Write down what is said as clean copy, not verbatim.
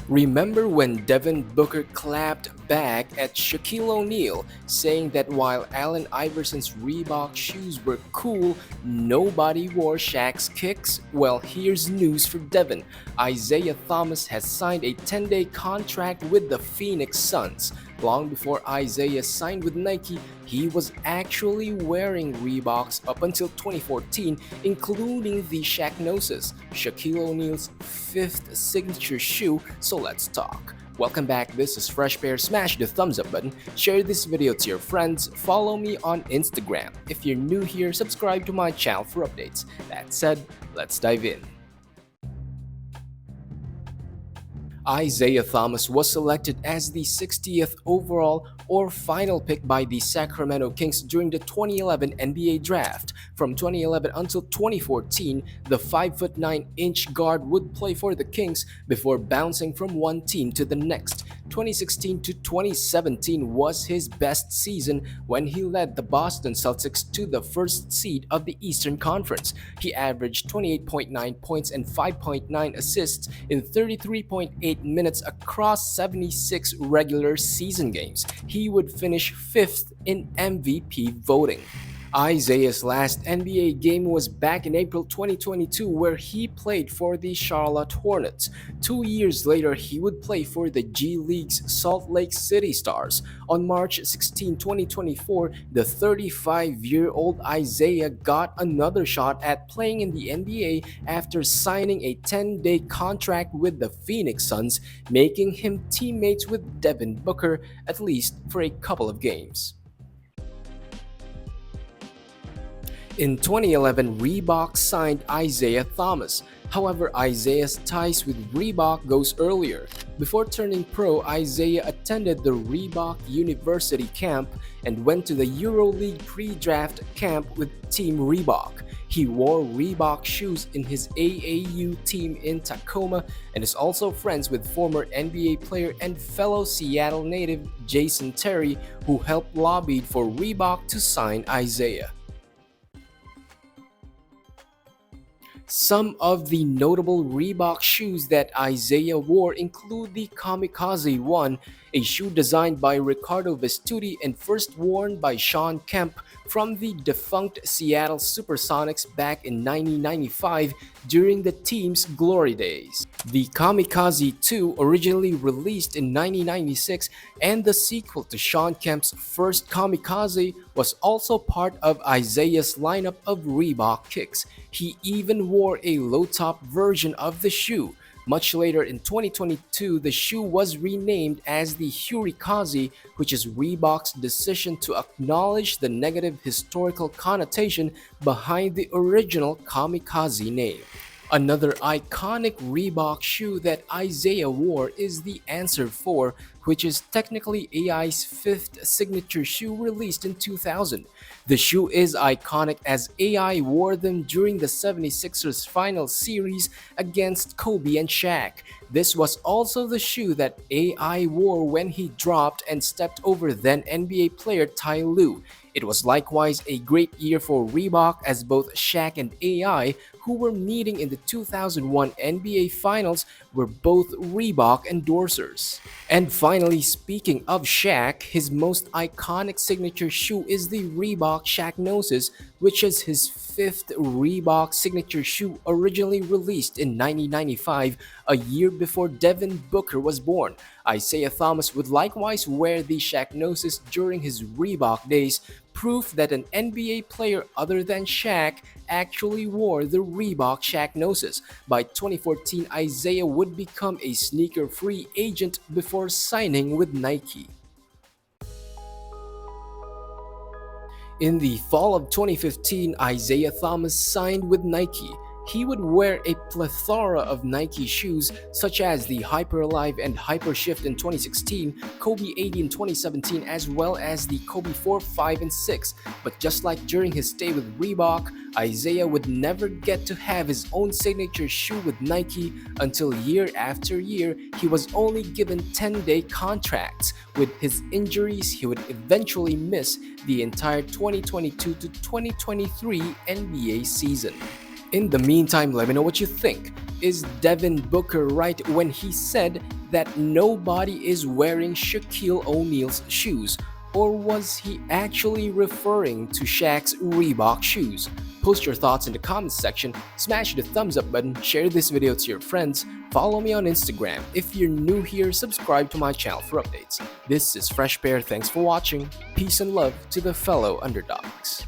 Remember when Devin Booker clapped back at Shaquille O'Neal, saying that while Allen Iverson's Reebok shoes were cool, nobody wore Shaq's kicks? Well, here's news for Devin. Isaiah Thomas has signed a 10-day contract with the Phoenix Suns. Long before Isaiah signed with Nike, he was actually wearing Reeboks up until 2014, including the Shaqnosis, Shaquille O'Neal's fifth signature shoe. So let's talk. Welcome back, this is Fresh Pair. Smash the thumbs up button, share this video to your friends, follow me on Instagram. If you're new here, subscribe to my channel for updates. That said, let's dive in. Isaiah Thomas was selected as the 60th overall or final pick by the Sacramento Kings during the 2011 NBA Draft. From 2011 until 2014, the 5'9" guard would play for the Kings before bouncing from one team to the next. 2016 to 2017 was his best season when he led the Boston Celtics to the first seed of the Eastern Conference. He averaged 28.9 points and 5.9 assists in 33.8 minutes across 76 regular season games. He would finish 5th in MVP voting. Isaiah's last NBA game was back in April 2022 where he played for the Charlotte Hornets. 2 years later, he would play for the G League's Salt Lake City Stars. On March 16, 2024, the 35-year-old Isaiah got another shot at playing in the NBA after signing a 10-day contract with the Phoenix Suns, making him teammates with Devin Booker at least for a couple of games. In 2011, Reebok signed Isaiah Thomas. However, Isaiah's ties with Reebok goes earlier. Before turning pro, Isaiah attended the Reebok University camp and went to the EuroLeague pre-draft camp with Team Reebok. He wore Reebok shoes in his AAU team in Tacoma and is also friends with former NBA player and fellow Seattle native Jason Terry, who helped lobby for Reebok to sign Isaiah. Some of the notable Reebok shoes that Isaiah wore include the Kamikaze 1, a shoe designed by Riccardo Vestuti and first worn by Shawn Kemp from the defunct Seattle Supersonics back in 1995 during the team's glory days. The Kamikaze 2, originally released in 1996 and the sequel to Shawn Kemp's first Kamikaze, was also part of Isaiah's lineup of Reebok kicks. He even wore a low-top version of the shoe. Much later in 2022, the shoe was renamed as the Hurikaze, which is Reebok's decision to acknowledge the negative historical connotation behind the original Kamikaze name. Another iconic Reebok shoe that Isaiah wore is the Answer 4, which is technically AI's fifth signature shoe released in 2000. The shoe is iconic as AI wore them during the 76ers final series against Kobe and Shaq. This was also the shoe that AI wore when he dropped and stepped over then NBA player Ty Lue. It was likewise a great year for Reebok as both Shaq and AI, who were meeting in the 2001 NBA Finals, were both Reebok endorsers. And finally, speaking of Shaq, his most iconic signature shoe is the Reebok Shaqnosis, which is his fifth Reebok signature shoe, originally released in 1995, a year before Devin Booker was born. Isaiah Thomas would likewise wear the Shaqnosis during his Reebok days, proof that an NBA player other than Shaq actually wore the Reebok Shaqnosis. By 2014, Isaiah would become a sneaker-free agent before signing with Nike. In the fall of 2015, Isaiah Thomas signed with Nike. He would wear a plethora of Nike shoes such as the Hyperlive and Hypershift in 2016, Kobe 80 in 2017, as well as the Kobe 4, 5, and 6. But just like during his stay with Reebok, Isaiah would never get to have his own signature shoe with Nike until year after year he was only given 10-day contracts. With his injuries, he would eventually miss the entire 2022 to 2023 NBA season. In the meantime, let me know what you think. Is Devin Booker right when he said that nobody is wearing Shaquille O'Neal's shoes? Or was he actually referring to Shaq's Reebok shoes? Post your thoughts in the comments section, smash the thumbs up button, share this video to your friends, follow me on Instagram. If you're new here, subscribe to my channel for updates. This is Fresh Pair, thanks for watching, peace and love to the fellow underdogs.